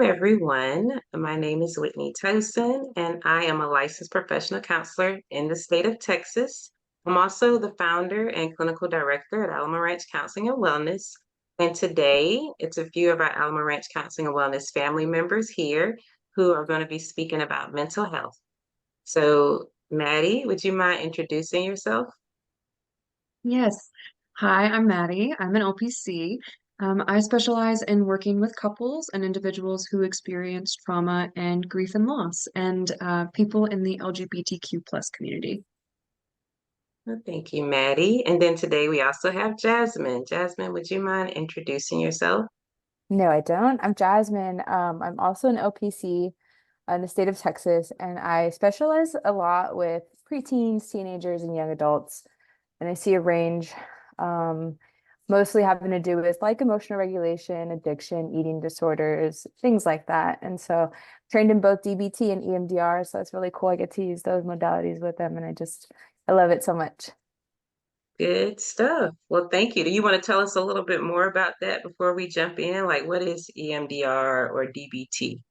Everyone. My name is Whitney Tosin, and I am a licensed professional counselor in the state of Texas. I'm also the founder and clinical director at Alamo Ranch Counseling and Wellness. And today, it's a few of our Alamo Ranch Counseling and Wellness family members here who are going to be speaking about mental health. So, Maddie, would you mind introducing yourself? Yes. Hi, I'm Maddie. I'm an LPC. I specialize in working with couples and individuals who experience trauma and grief and loss, and people in the LGBTQ plus community. Well, thank you, Maddie. And then today we also have Jasmine. Jasmine, would you mind introducing yourself? No, I don't. I'm Jasmine. I'm also an LPC in the state of Texas, and I specialize a lot with preteens, teenagers, and young adults. And I see a range, um, mostly having to do with like emotional regulation, addiction, eating disorders, things like that. And so, trained in both DBT and EMDR, so it's really cool. I get to use those modalities with them, and I love it so much. Good stuff. Well, thank you. Do you want to tell us a little bit more about that before we jump in? Like, what is EMDR or DBT?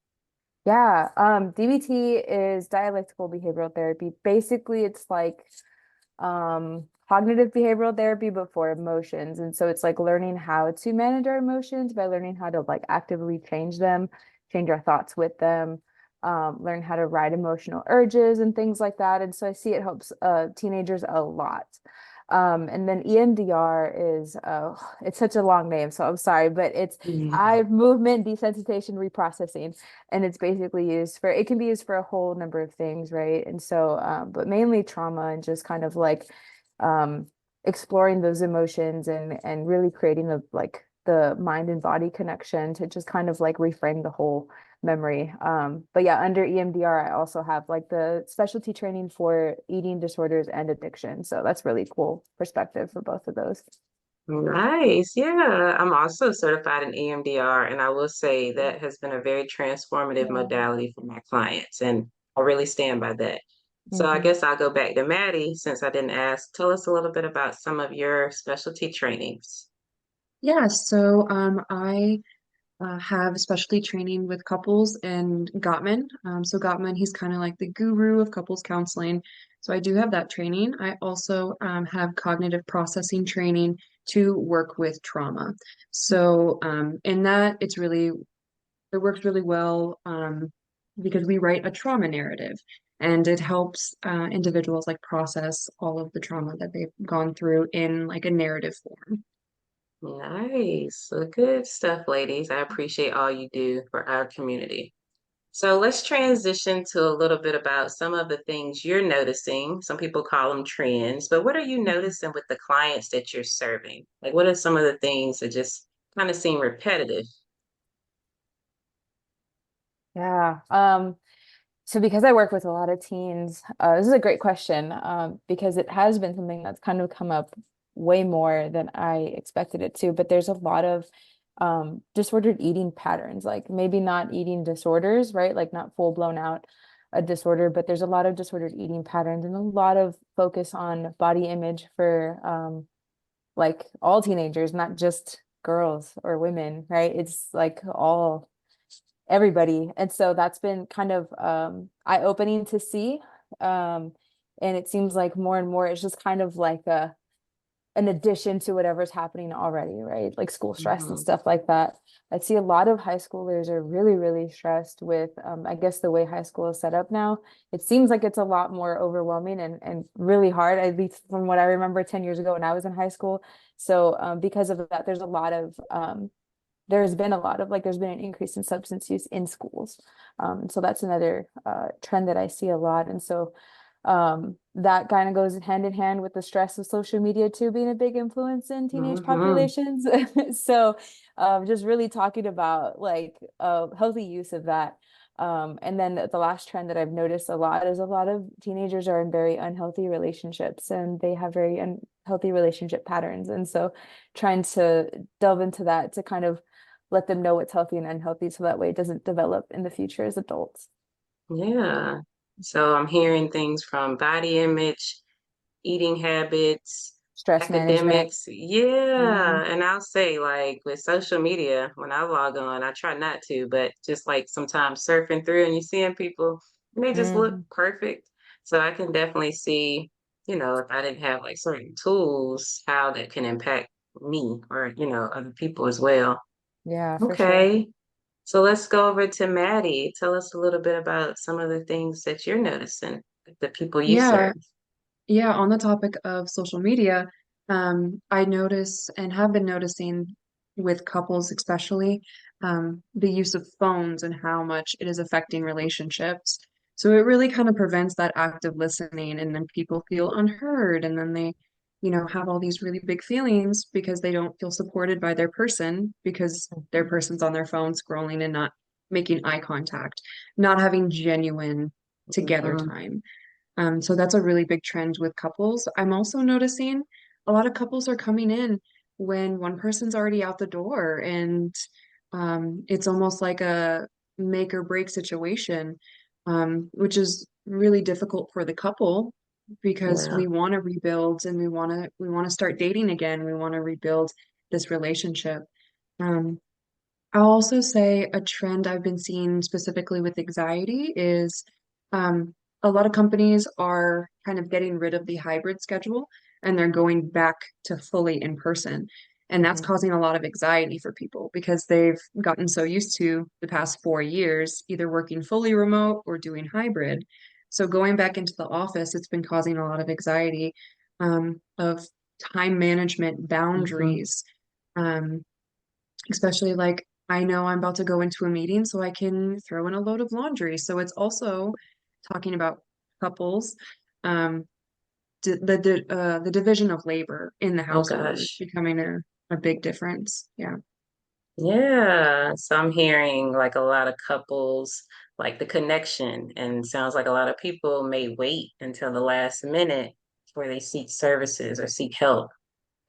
Yeah, DBT is dialectical behavioral therapy. Basically, it's like cognitive behavioral therapy, but for emotions. And so it's like learning how to manage our emotions by learning how to like actively change them, change our thoughts with them, learn how to ride emotional urges and things like that. And so I see it helps teenagers a lot. And then EMDR is it's such a long name, so I'm sorry, but it's Mhm. eye movement desensitization reprocessing, and it's basically used for it can be used for a whole number of things, right? And so, but mainly trauma and just kind of like um, exploring those emotions and really creating the mind and body connection to just kind of like reframe the whole memory. But yeah, under EMDR, I also have like the specialty training for eating disorders and addiction. So that's really cool perspective for both of those. Nice. Yeah. I'm also certified in EMDR, and I will say that has been a very transformative Yeah. modality for my clients, and I really stand by that. So I Mhm. guess I'll go back to Maddie since I didn't ask. Tell us a little bit about some of your specialty trainings. Yeah, so I have specialty training with couples and Gottman. So Gottman, he's kind of like the guru of couples counseling. So I do have that training. I also have cognitive processing training to work with trauma. So in that, it works really well because we write a trauma narrative and it helps individuals like process all of the trauma that they've gone through in like a narrative form. Nice. So good stuff, ladies. I appreciate all you do for our community. So let's transition to a little bit about some of the things you're noticing. Some people call them trends, but what are you noticing with the clients that you're serving? Like, what are some of the things that just kind of seem repetitive? Yeah. So because I work with a lot of teens, this is a great question, because it has been something that's kind of come up way more than I expected it to. But there's a lot of disordered eating patterns, like maybe not eating disorders, right? Like not full blown out a disorder, but there's a lot of disordered eating patterns and a lot of focus on body image for like all teenagers, not just girls or women, right? It's like all everybody. And so that's been kind of eye-opening to see. Um, and it seems like more and more it's just kind of like an addition to whatever's happening already, right? Like school stress and Mhm. stuff like that. I see a lot of high schoolers are really, really stressed with, I guess, the way high school is set up now. It seems like it's a lot more overwhelming and really hard, at least from what I remember 10 years ago when I was in high school. So because of that, there's been a lot of like there's been an increase in substance use in schools. So that's another trend that I see a lot. And so that kind of goes hand in hand with the stress of social media too being a big influence in teenage Mhm. populations. So just really talking about like healthy use of that. And then the last trend that I've noticed a lot is a lot of teenagers are in very unhealthy relationships and they have very unhealthy relationship patterns. And so trying to delve into that to kind of let them know what's healthy and unhealthy so that way it doesn't develop in the future as adults. Yeah. So I'm hearing things from body image, eating habits, Stress management. academics. Hmm. Yeah. And I'll say, like, with social media, when I log on, I try not to, but just like sometimes surfing through and you seeing people, and they just look Hmm. perfect. So I can definitely see, if I didn't have like certain tools, how that can impact me or, other people as well. Yeah, for sure. Okay. So let's go over to Maddie. Tell us a little bit about some of the things that you're noticing, the people you Yeah, serve. yeah, on the topic of social media, I notice and have been noticing with couples especially, the use of phones and how much it is affecting relationships. So it really kind of prevents that active listening, and then people feel unheard, and then they, have all these really big feelings because they don't feel supported by their person because their Mhm. person's on their phone scrolling and not making eye contact, not having genuine together Mhm. time. So that's a really big trend with couples. I'm also noticing a lot of couples are coming in when one person's already out the door, and it's almost like a make or break situation, which is really difficult for the couple because Yeah. we want to rebuild and we want to start dating again. We want to rebuild this relationship. Um, I'll also say a trend I've been seeing specifically with anxiety is um, a lot of companies are kind of getting rid of the hybrid schedule and they're going back to fully in person. And that's Mhm. causing a lot of anxiety for people because they've gotten so used to the past 4 years either working fully remote or doing hybrid. So going back into the office, it's been causing a lot of anxiety of time management, Mhm. boundaries. Um, Especially like I know I'm about to go into a meeting, so I can throw in a load of laundry. So it's also talking about couples, um, the division of labor in the Oh household is gosh. becoming a big difference. Yeah. Yeah. So I'm hearing like a lot of couples, like the connection, and sounds like a lot of people may wait until the last minute before they seek services or seek help.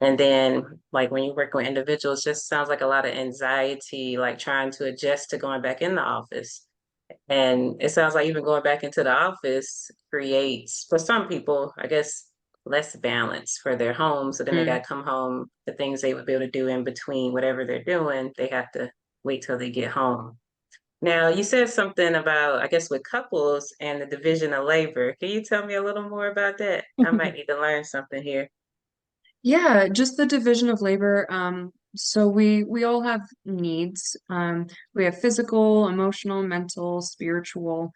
And then, like when you work with individuals, just sounds like a lot of anxiety, like trying to adjust to going back in the office. And it sounds like even going back into the office creates, for some people, I guess, less balance for their home. So then they got Mm. to come home, the things they would be able to do in between whatever they're doing, they have to wait till they get home. Now, you said something about, I guess, with couples and the division of labor. Can you tell me a little more about that? I might need to learn something here. Yeah, just the division of labor. So we all have needs. We have physical, emotional, mental, spiritual.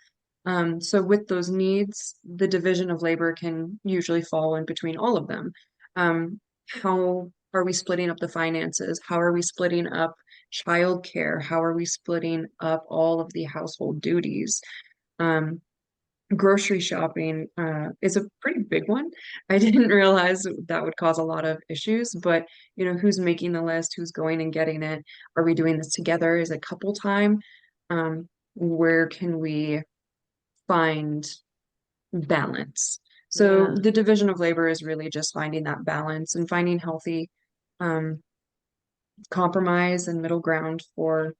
So with those needs, the division of labor can usually fall in between all of them. How are we splitting up the finances? How are we splitting up childcare? How are we splitting up all of the household duties? Um, Grocery shopping is a pretty big one. I didn't realize that would cause a lot of issues, but who's making the list? Who's going and getting it? Are we doing this together? Is it couple time? Where can we find balance? So Yeah. the division of labor is really just finding that balance and finding healthy um, compromise and middle ground for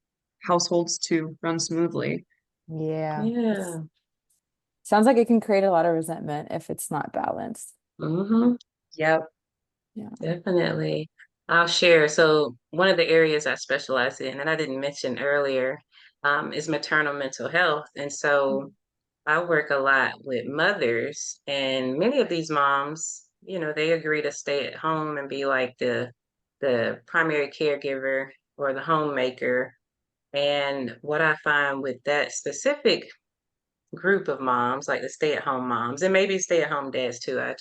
households to run smoothly. Yeah. It's Yeah. sounds like it can create a lot of resentment if it's not balanced. Hmm. Yep. Yeah. Definitely. I'll share. So, one of the areas I specialize in, and I didn't mention earlier, is maternal mental health. And so, I work a lot with mothers, and many of these moms, they agree to stay at home and be like the primary caregiver or the homemaker. And what I find with that specific group of moms, like the stay-at-home moms, and maybe stay-at-home dads too. I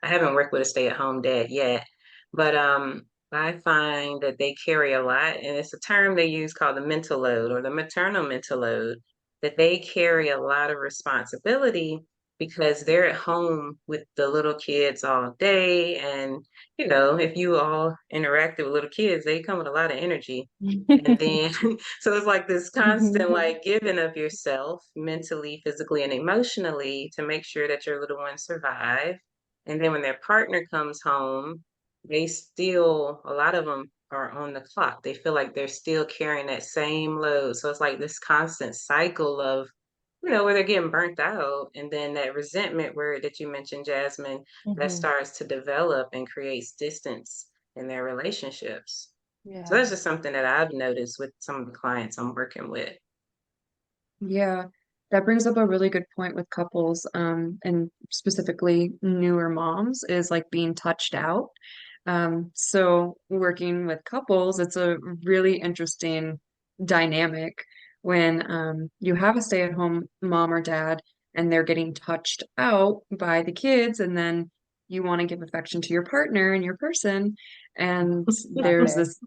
haven't worked with a stay-at-home dad yet, but I find that they carry a lot, and it's a term they use called the mental load or the maternal mental load, that they carry a lot of responsibility because they're at home with the little kids all day. And if you all interacted with little kids, they come with a lot of energy. And then, so it's like this constant like giving of yourself mentally, physically, and emotionally to make sure that your little ones survive. And then when their partner comes home, a lot of them are on the clock. They feel like they're still carrying that same load. So it's like this constant cycle of where they're getting burnt out, and then that resentment word that you mentioned, Jasmine, that Hmm. starts to develop and creates distance in their relationships. So Yeah. that's just something that I've noticed with some of the clients I'm working with. Yeah, that brings up a really good point with couples, and specifically newer moms is like being touched out. So working with couples, it's a really interesting dynamic when you have a stay-at-home mom or dad and they're getting touched out by the kids, and then you want to give affection to your partner and your person, and Not there's there. this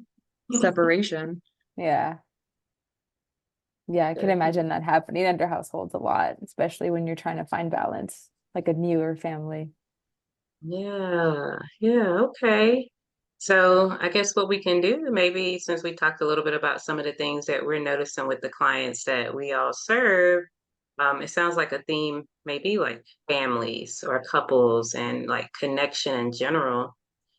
separation. Yeah. Yeah, I can imagine that happening under households a lot, especially when you're trying to find balance, like a newer family. Yeah, yeah, okay. So I guess what we can do, maybe since we talked a little bit about some of the things that we're noticing with the clients that we all serve, it sounds like a theme maybe like families or couples and like connection in general.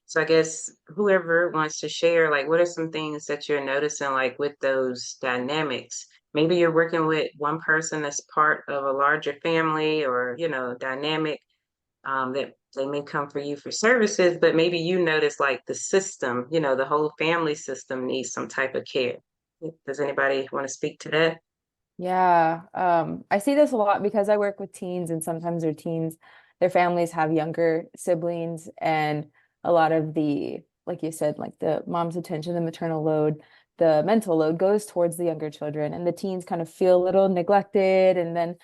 So I guess whoever wants to share, like, what are some things that you're noticing, like with those dynamics? Maybe you're working with one person that's part of a larger family or, dynamic that they may come for you for services, but maybe you notice like the system, the whole family system needs some type of care. Does anybody want to speak to that? Yeah, I see this a lot because I work with teens and sometimes their families have younger siblings and a lot of the, like you said, like the mom's attention, the maternal load, the mental load goes towards the younger children and the teens kind of feel a little neglected and then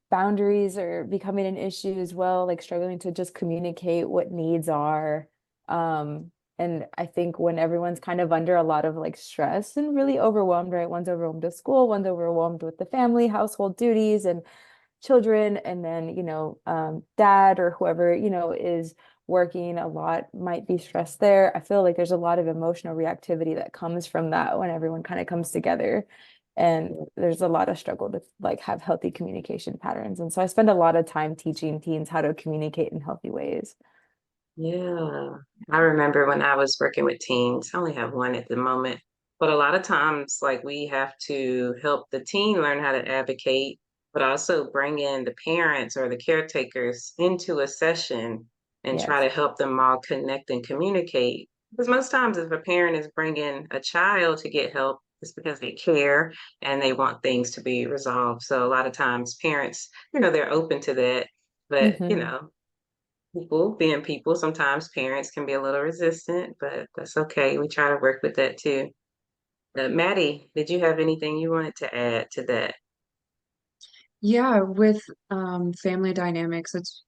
boundaries are becoming an issue as well, like struggling to just communicate what needs are. Um, and I think when everyone's kind of under a lot of like stress and really overwhelmed, right? One's overwhelmed with school, one's overwhelmed with the family, household duties, and children. And then, dad or whoever, is working a lot might be stressed there. I feel like there's a lot of emotional reactivity that comes from that when everyone kind of comes together. And there's a lot of struggle to like have healthy communication patterns. And so I spend a lot of time teaching teens how to communicate in healthy ways. Yeah, I remember when I was working with teens, I only have one at the moment, but a lot of times, like, we have to help the teen learn how to advocate, but also bring in the parents or the caretakers into a session and try Yes. to help them all connect and communicate. Because most times, if a parent is bringing a child to get help, it's because they care and they want things to be resolved. So a lot of times, parents, they're open to that, but Hmm. people being people, sometimes parents can be a little resistant, but that's okay. We try to work with that too. Maddie, did you have anything you wanted to add to that? Yeah, with family dynamics, it's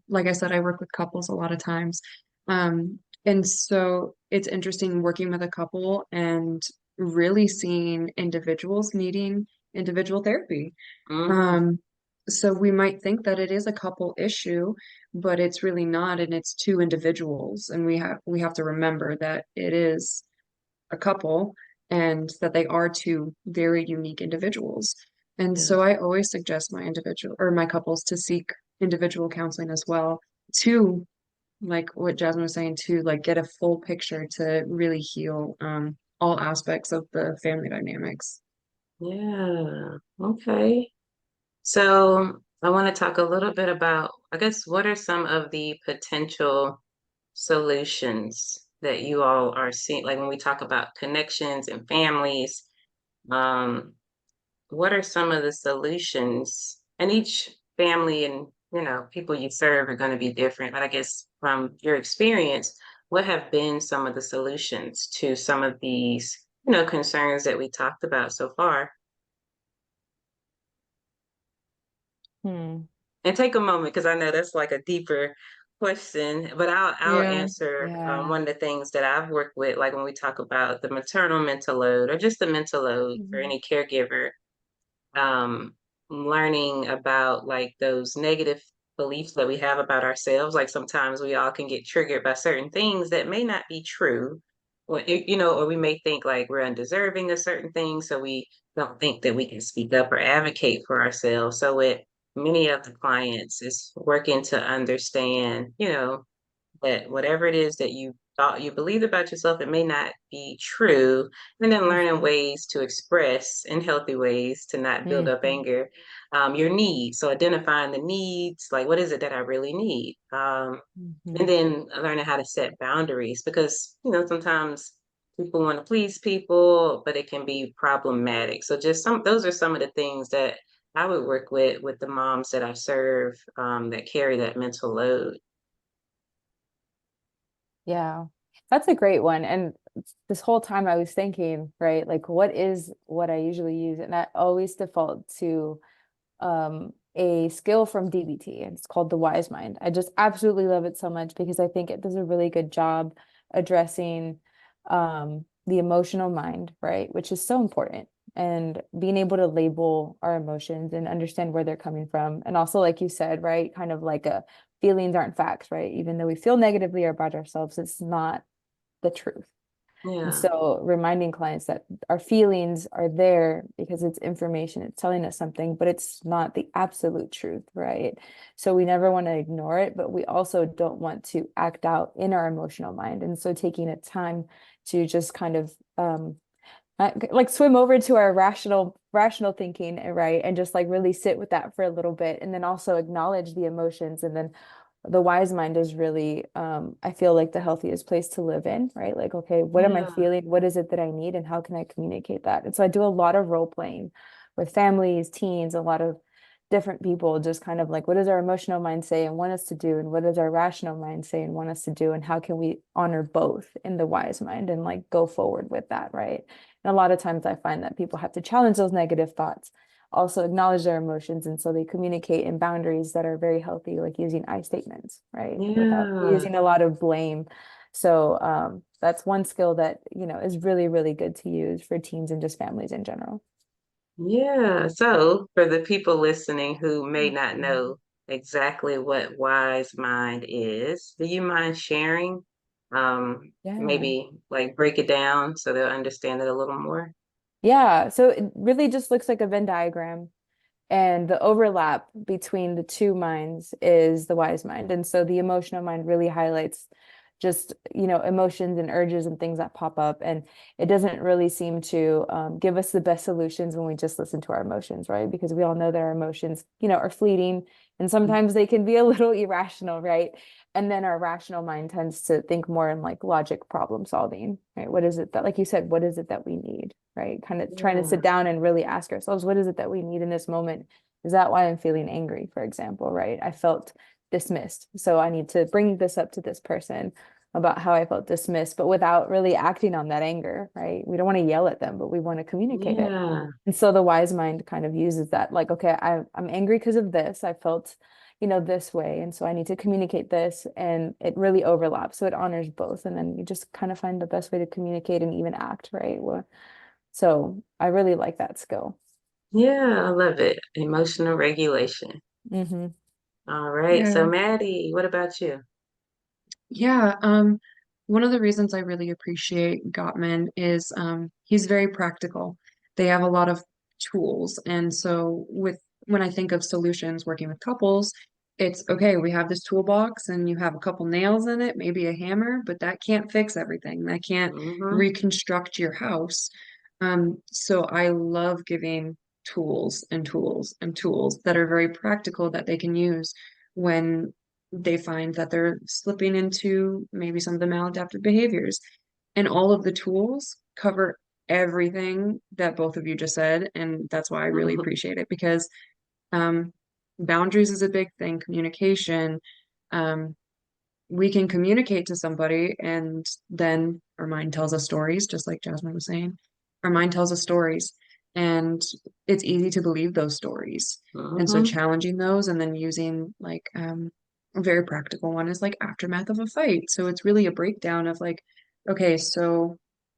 like I said, I work with couples a lot of times. And so it's interesting working with a couple and really seeing individuals needing individual therapy. Hmm. Um, so we might think that it is a couple issue, but it's really not, and it's two individuals. And we have to remember that it is a couple and that they are two very unique individuals. And Yeah. so I always suggest my individual or my couples to seek individual counseling as well to like what Jasmine was saying to like get a full picture to really heal all aspects of the family dynamics. Yeah. Okay. So I want to talk a little bit about, I guess, what are some of the potential solutions that you all are seeing? Like when we talk about connections and families, um, what are some of the solutions? And each family and people you serve are going to be different. But I guess from your experience, what have been some of the solutions to some of these concerns that we talked about so far? Hmm. And take a moment because I know that's like a deeper question, but I'll Yeah. answer Yeah. one of the things that I've worked with, like when we talk about the maternal mental load or just the mental load for Mhm. any caregiver. um, Learning about like those negative beliefs that we have about ourselves. Like sometimes we all can get triggered by certain things that may not be true, or or we may think like we're undeserving of certain things, so we don't think that we can speak up or advocate for ourselves. So with many of the clients is working to understand, that whatever it is that you thought you believed about yourself, it may not be true. And then learning Mhm. ways to express in healthy ways to not build up Mhm. anger. Your needs. So identifying the needs, like what is it that I really need? And Mhm. then learning how to set boundaries because, sometimes people want to please people, but it can be problematic. So just those are some of the things that I would work with the moms that I serve that carry that mental load. Yeah, that's a great one. And this whole time I was thinking, right, like what is what I usually use? And I always default to a skill from DBT, and it's called the Wise Mind. I just absolutely love it so much because I think it does a really good job addressing the emotional mind, right, which is so important, and being able to label our emotions and understand where they're coming from. And also, like you said, right, kind of like a feelings aren't facts, right? Even though we feel negatively about ourselves, it's not the truth. And Yeah. so reminding clients that our feelings are there because it's information, it's telling us something, but it's not the absolute truth, right? So we never want to ignore it, but we also don't want to act out in our emotional mind. And so taking a time to just kind of like swim over to our rational thinking, right? And just like really sit with that for a little bit and then also acknowledge the emotions. And then the wise mind is really I feel like the healthiest place to live in, right? Like, okay, what am I Yeah. feeling? What is it that I need? And how can I communicate that? And so I do a lot of role playing with families, teens, a lot of different people, just kind of like, what does our emotional mind say and want us to do? And what does our rational mind say and want us to do? And how can we honor both in the wise mind and like go forward with that, right? And a lot of times I find that people have to challenge those negative thoughts, also acknowledge their emotions. And so they communicate in boundaries that are very healthy, like using I statements, right? Without Yeah. using a lot of blame. So that's one skill that, is really, really good to use for teens and just families in general. Yeah. So for the people listening who may not Mhm. know exactly what wise mind is, do you mind sharing? Yeah. Maybe like break it down so they'll understand it a little more. Yeah. So it really just looks like a Venn diagram. And the overlap between the two minds is the wise mind. And so the emotional mind really highlights just, emotions and urges and things that pop up. And it doesn't really seem to give us the best solutions when we just listen to our emotions, right? Because we all know that our emotions, are fleeting and sometimes they can be a little irrational, right? And then our rational mind tends to think more in like logic problem solving, right? What is it that, like you said, what is it that we need, right? Kind of trying to Yeah. sit down and really ask ourselves, what is it that we need in this moment? Is that why I'm feeling angry, for example, right? I felt dismissed. So I need to bring this up to this person about how I felt dismissed, but without really acting on that anger, right? We don't want to yell at them, but we want to communicate it. Yeah. And so the wise mind kind of uses that, like, okay, I'm angry because of this. I felt, this way. And so I need to communicate this. And it really overlaps. So it honors both. And then you just kind of find the best way to communicate and even act, right? So I really like that skill. Yeah, I love it. Emotional regulation. Hmm. All right. So Yeah. Maddie, what about you? Yeah, one of the reasons I really appreciate Gottman is he's very practical. They have a lot of tools, and so when I think of solutions working with couples, it's okay, we have this toolbox and you have a couple nails in it, maybe a hammer, but that can't fix everything. That can't Mm-hmm. reconstruct your house. So I love giving tools and tools and tools that are very practical that they can use when they find that they're slipping into maybe some of the maladaptive behaviors. And all of the tools cover everything that both of you just said. And that's why I really appreciate it because um, boundaries is a big thing, communication. Um, we can communicate to somebody and then our mind tells us stories, just like Jasmine was saying. Our mind tells us stories and it's easy to believe those stories. And so Mm-hmm. challenging those and then using like a very practical one is like aftermath of a fight. So it's really a breakdown of like, okay, so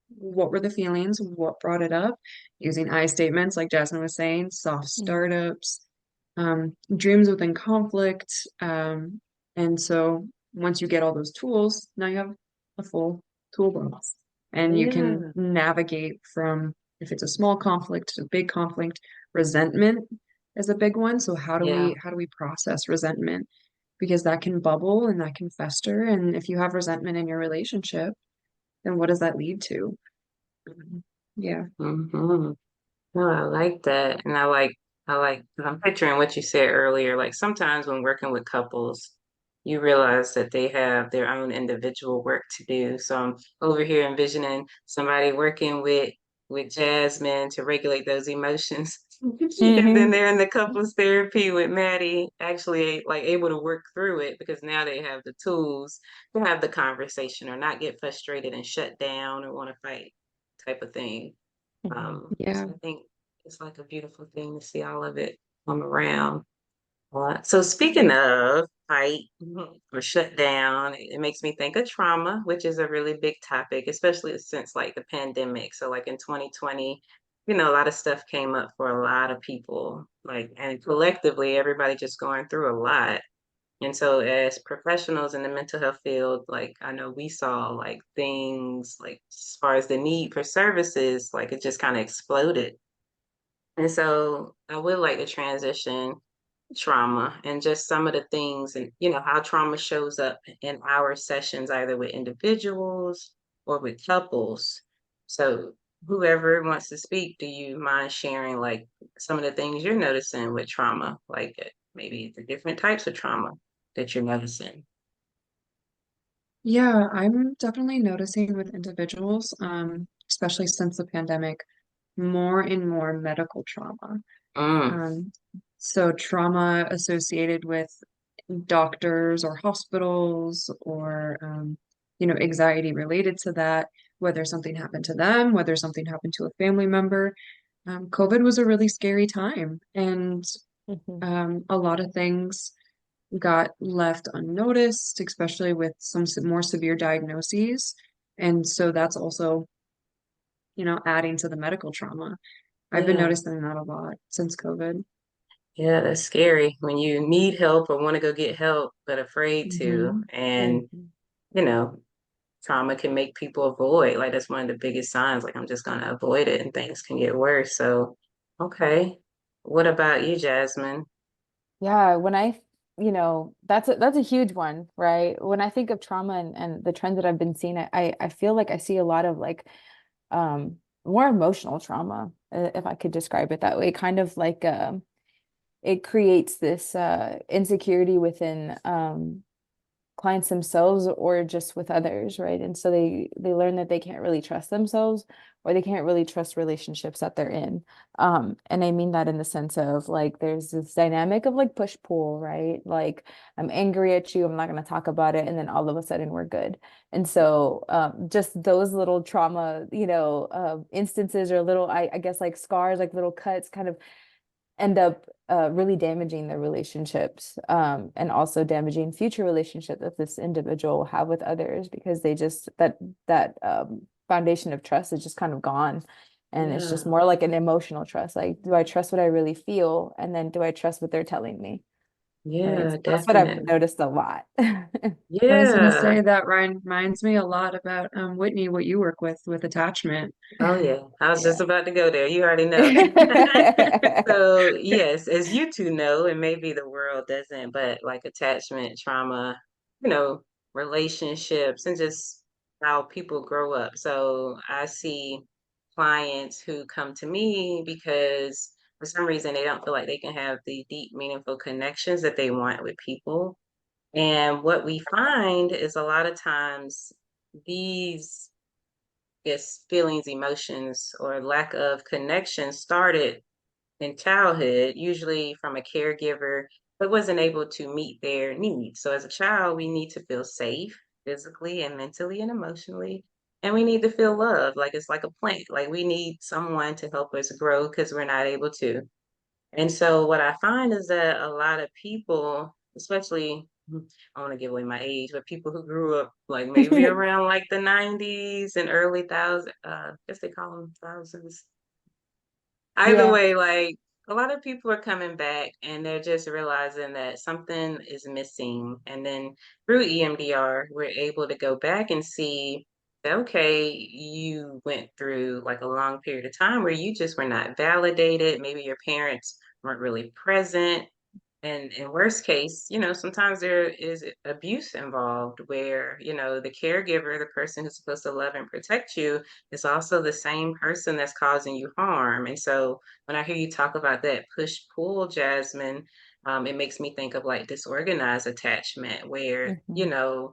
what were the feelings? What brought it up? Using I statements, like Jasmine was saying, soft startups, dreams within conflict. And so once you get all those tools, now you have a full toolbox and you can Yeah. navigate from if it's a small conflict to a big conflict. Resentment is a big one. So Yeah. how do we process resentment? because that can bubble and that can fester. And if you have resentment in your relationship, then what does that lead to? Yeah. Mm-hmm. No, I like that. And I'm picturing what you said earlier. Like sometimes when working with couples, you realize that they have their own individual work to do. So I'm over here envisioning somebody working with Jasmine to regulate those emotions. And then Hmm. they're in the couples therapy with Maddie, actually like able to work through it because now they have the tools to have the conversation or not get frustrated and shut down or want to fight type of thing. Hmm. Yeah. So I think it's like a beautiful thing to see all of it come around. So speaking of fight or shut down, it makes me think of trauma, which is a really big topic, especially since like the pandemic. So like in 2020, a lot of stuff came up for a lot of people, like, and collectively, everybody just going through a lot. And so as professionals in the mental health field, like I know we saw like things like as far as the need for services, like it just kind of exploded. And so I would like to transition trauma and just some of the things and how trauma shows up in our sessions, either with individuals or with couples. So whoever wants to speak, do you mind sharing like some of the things you're noticing with trauma, like maybe the different types of trauma that you're noticing? Yeah, I'm definitely noticing with individuals, especially since the pandemic, more and more medical trauma. Mm, Um, so trauma associated with doctors or hospitals or anxiety related to that, whether something happened to them, whether something happened to a family member. COVID was a really scary time, and Hmm. a lot of things got left unnoticed, especially with some more severe diagnoses. And so that's also, adding to the medical trauma. I've been yeah, noticing that a lot since COVID. yeah, that's scary when you need help or want to go get help, but afraid to. Hmm. And, Hmm. you know, trauma can make people avoid. Like that's one of the biggest signs. Like I'm just gonna avoid it and things can get worse. So, okay. What about you, Jasmine? Yeah, that's a huge one, right? When I think of trauma and the trends that I've been seeing, I feel like I see a lot of like um more emotional trauma, if I could describe it that way. Kind of like it creates this insecurity within clients themselves or just with others, right? And so they learn that they can't really trust themselves or they can't really trust relationships that they're in. And I mean that in the sense of like there's this dynamic of like push pull, right? Like I'm angry at you, I'm not going to talk about it, and then all of a sudden we're good. And so just those little trauma, instances or little, I guess like scars, like little cuts, kind of end up really damaging their relationships, and also damaging future relationships that this individual will have with others because they just that foundation of trust is just kind of gone. And it's just Yeah, more like an emotional trust. Like, do I trust what I really feel? And then do I trust what they're telling me? Right. yeah, So that's what I've definitely. noticed a lot. I was gonna Yeah. say that reminds me a lot about Whitney, what you work with attachment. Oh yeah. I was just Yeah. about to go there. You already know. So yes, as you two know, and maybe the world doesn't, but like attachment trauma, you know, relationships and just how people grow up. So I see clients who come to me because for some reason they don't feel like they can have the deep, meaningful connections that they want with people. And what we find is a lot of times these, yes, feelings, emotions, or lack of connection started in childhood, usually from a caregiver, but wasn't able to meet their needs. So as a child, we need to feel safe physically and mentally and emotionally. And we need to feel love, like it's like a plant. Like we need someone to help us grow because we're not able to. And so what I find is that a lot of people, especially I want to give away my age, but people who grew up like maybe around like the 90s and early thousands, I guess they call them thousands. Either Yeah. way, like a lot of people are coming back and they're just realizing that something is missing. And then through EMDR, we're able to go back and see that, okay, you went through like a long period of time where you just were not validated. Maybe your parents weren't really present. And in worst case, sometimes there is abuse involved where, the caregiver, the person who's supposed to love and protect you, is also the same person that's causing you harm. And so when I hear you talk about that push-pull, Jasmine, it makes me think of like disorganized attachment where, Hmm.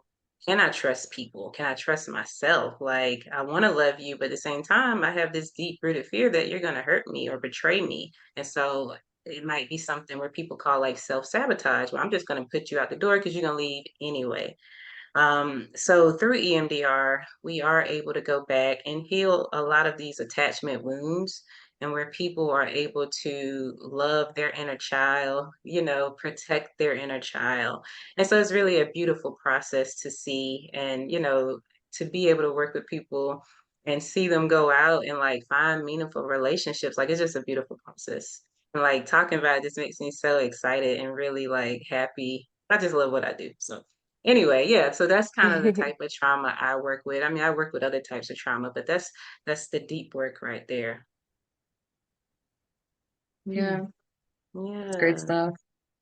can I trust people? Can I trust myself? Like, I want to love you, but at the same time, I have this deep-rooted fear that you're going to hurt me or betray me. And so it might be something where people call like self-sabotage, where I'm just going to put you out the door because you're going to leave anyway. So through EMDR, we are able to go back and heal a lot of these attachment wounds, and where people are able to love their inner child, protect their inner child. And so it's really a beautiful process to see, and, to be able to work with people and see them go out and like find meaningful relationships. Like, it's just a beautiful process. And like talking about it just makes me so excited and really like happy. I just love what I do. So anyway, yeah, so that's kind of the type of trauma I work with. I mean, I work with other types of trauma, but that's the deep work right there. Yeah, it's great Yeah. stuff.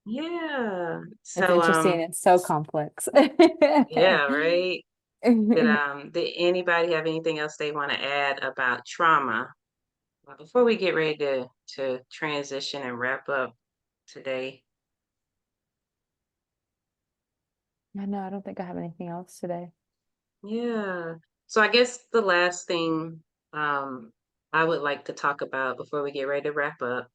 Yeah. It's So interesting. It's so complex. yeah, right. Did anybody have anything else they want to add about trauma? Before we get ready to transition and wrap up today. Yeah, no, I don't think I have anything else today. Yeah. So I guess the last thing um I would like to talk about before we get ready to wrap up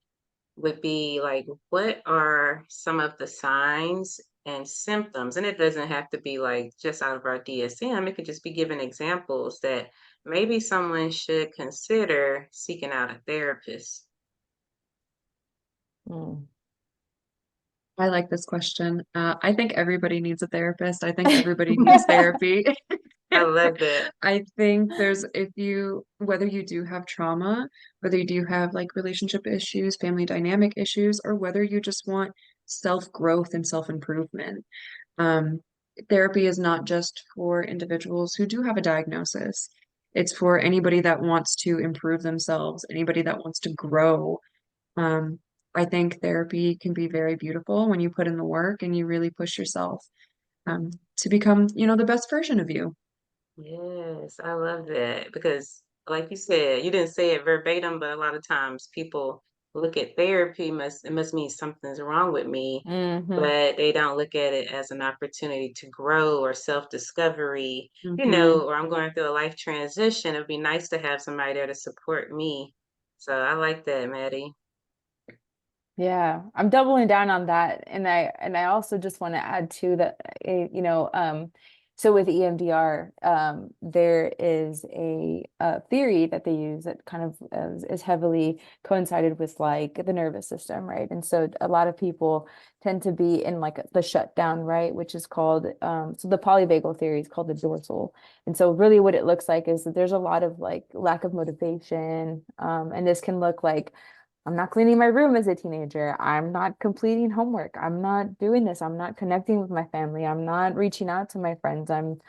would be like, what are some of the signs and symptoms? And it doesn't have to be like just out of our DSM, it could just be giving examples that maybe someone should consider seeking out a therapist. Mm. I like this question. I think everybody needs a therapist. I think everybody needs therapy. I love that. I think whether you do have trauma, whether you do have like relationship issues, family dynamic issues, or whether you just want self-growth and self-improvement, um, therapy is not just for individuals who do have a diagnosis. It's for anybody that wants to improve themselves, anybody that wants to grow. Um, I think therapy can be very beautiful when you put in the work and you really push yourself, to become, the best version of you. Yes, I love that because, like you said, you didn't say it verbatim, but a lot of times people look at therapy it must mean something's wrong with me, Hmm. but they don't look at it as an opportunity to grow or self-discovery, Hmm. or I'm going through a life transition. It'd be nice to have somebody there to support me. So I like that, Maddie. Yeah, I'm doubling down on that, and I also just want to add too that so with EMDR, there is a theory that they use that kind of is heavily coincided with like the nervous system, right? And so a lot of people tend to be in like the shutdown, right, which is called so the polyvagal theory is called the dorsal. And so really what it looks like is that there's a lot of like lack of motivation, and this can look like I'm not cleaning my room as a teenager. I'm not completing homework. I'm not doing this. I'm not connecting with my family. I'm not reaching out to my friends. I'm,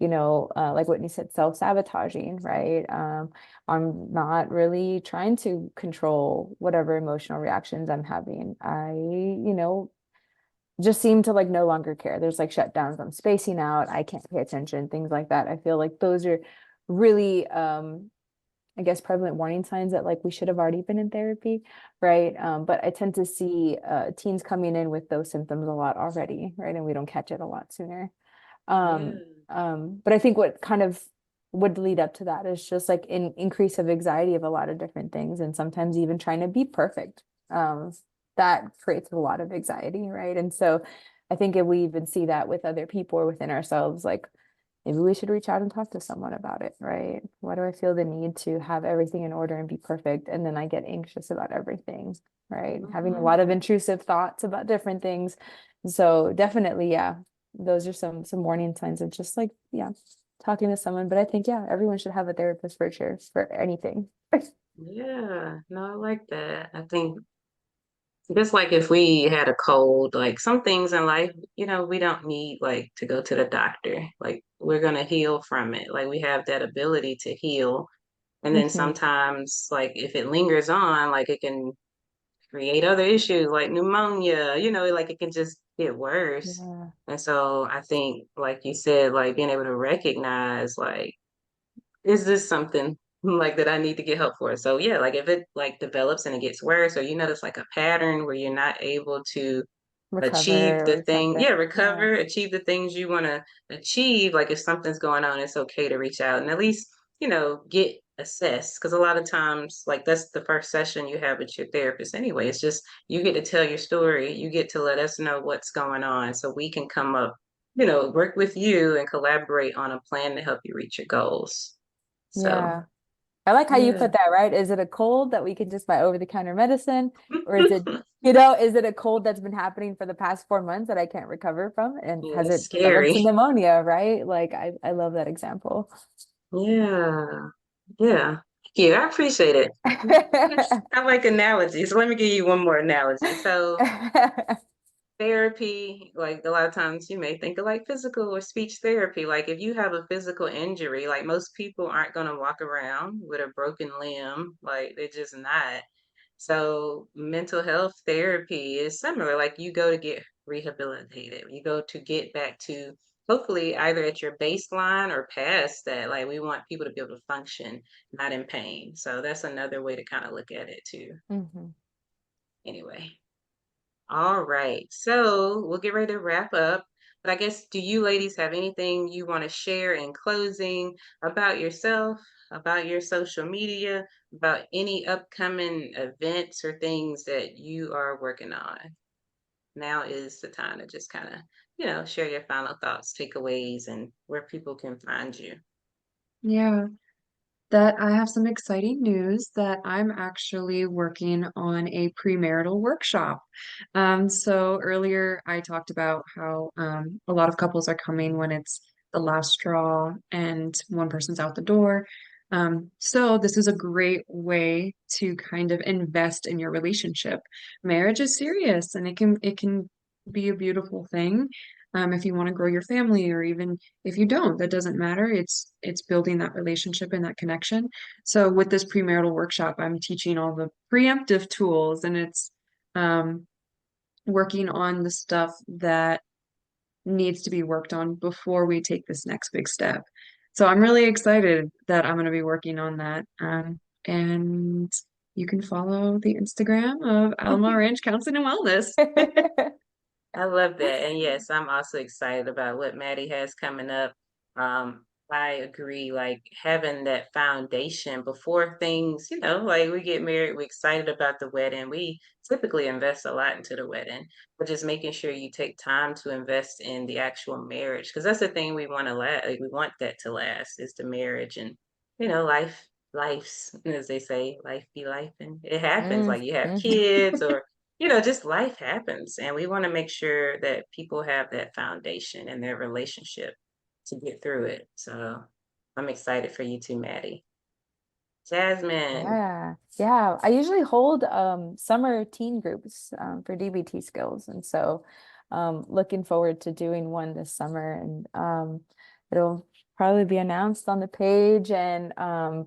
like Whitney said, self-sabotaging, right? I'm not really trying to control whatever emotional reactions I'm having. Just seem to like no longer care. There's like shutdowns. I'm spacing out. I can't pay attention, things like that. I feel like those are really I guess prevalent warning signs that like we should have already been in therapy, right? But I tend to see teens coming in with those symptoms a lot already, right? And we don't catch it a lot sooner. Yeah. But I think what kind of would lead up to that is just like an increase of anxiety of a lot of different things, and sometimes even trying to be perfect. Um, that creates a lot of anxiety, right? And so I think if we even see that with other people or within ourselves, like maybe we should reach out and talk to someone about it, right? Why do I feel the need to have everything in order and be perfect? And then I get anxious about everything, right? Having a Mhm. lot of intrusive thoughts about different things. So definitely, yeah, those are some warning signs of just like, yeah, talking to someone. But I think, yeah, everyone should have a therapist for sure for anything. Yeah. No, I like that. I think just like if we had a cold, like some things in life, we don't need like to go to the doctor. Like we're gonna heal from it. Like we have that ability to heal. And then Hmm. sometimes, like if it lingers on, like it can create other issues like pneumonia, like it can just get worse. Yeah. And so I think, like you said, like being able to recognize, like, is this something like that I need to get help for? So yeah, like if it like develops and it gets worse, or you notice like a pattern where you're not able to achieve Recover the or thing, something. yeah, Yeah. recover, achieve the things you want to achieve. Like if something's going on, it's okay to reach out and at least, get assessed. Because a lot of times, like that's the first session you have with your therapist anyway. It's just you get to tell your story, you get to let us know what's going on so we can come up, work with you and collaborate on a plan to help you reach your goals. So, Yeah. I like how you yeah. put that, right? Is it a cold that we can just buy over-the-counter medicine? Or is it, is it a cold that's been happening for the past 4 months that I can't recover from? And Yeah, has it's it developed to scary. pneumonia, right? Like I love that example. Yeah. Yeah. Yeah, I appreciate it. I like analogies. Let me give you one more analogy. So, therapy, like a lot of times you may think of like physical or speech therapy. Like if you have a physical injury, like most people aren't going to walk around with a broken limb, like they're just not. So mental health therapy is similar. Like you go to get rehabilitated, you go to get back to hopefully either at your baseline or past that. Like we want people to be able to function, not in pain. So that's another way to kind of look at it too. Mhm. Anyway. All right. So we'll get ready to wrap up. But I guess, do you ladies have anything you want to share in closing about yourself, about your social media, about any upcoming events or things that you are working on? Now is the time to just kind of, share your final thoughts, takeaways, and where people can find you. Yeah. That I have some exciting news that I'm actually working on a premarital workshop. So earlier I talked about how a lot of couples are coming when it's the last straw and one person's out the door. So this is a great way to kind of invest in your relationship. Marriage is serious and it can be a beautiful thing. If you want to grow your family or even if you don't, that doesn't matter. It's building that relationship and that connection. So with this premarital workshop, I'm teaching all the preemptive tools and it's um, working on the stuff that needs to be worked on before we take this next big step. So I'm really excited that I'm going to be working on that. And you can follow the Instagram of Alamo Ranch Counseling and Wellness. I love that. And yes, I'm also excited about what Maddie has coming up. I agree, like having that foundation before things, like we get married, we're excited about the wedding. We typically invest a lot into the wedding, but just making sure you take time to invest in the actual marriage, because that's the thing we want to last. Like, we want that to last is the marriage and, life's, as they say, life be life. And it happens Mm, like you have mhm. kids or just life happens, and we want to make sure that people have that foundation in their relationship to get through it. So I'm excited for you too, Maddie. Jasmine. Yeah, yeah. I usually hold summer teen groups for DBT skills, and so looking forward to doing one this summer, and it'll probably be announced on the page and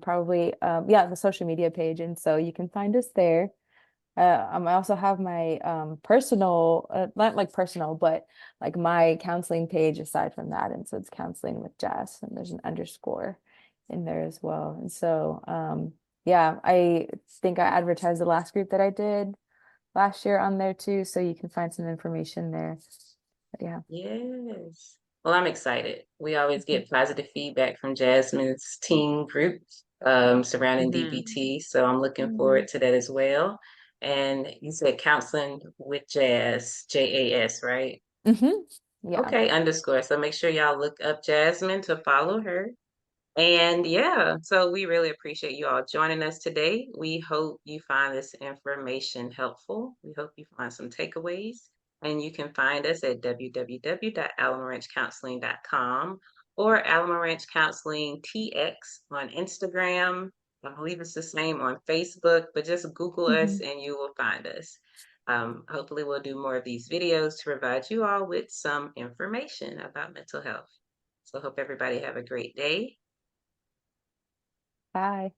probably yeah, the social media page, and so you can find us there. I also have my personal, not like personal, but like my counseling page aside from that. And so it's counseling with Jess, and there's an underscore in there as well. And so, yeah, I think I advertised the last group that I did last year on there too. So you can find some information there. But yeah. Yes. Well, I'm excited. We always Mhm. get positive feedback from Jasmine's team group surrounding Mhm. DBT. So I'm looking Mhm. forward to that as well. And you said counseling with Jazz, JAS, right? Mhm. Yeah. Okay, underscore. So make sure y'all look up Jasmine to follow her. And yeah, so we really appreciate you all joining us today. We hope you find this information helpful. We hope you find some takeaways. And you can find us at www.alamoranchcounseling.com or Alamo Ranch Counseling TX on Instagram. I believe it's the same on Facebook, but just Google us Mhm. and you will find us. Hopefully, we'll do more of these videos to provide you all with some information about mental health. So, hope everybody have a great day. Bye.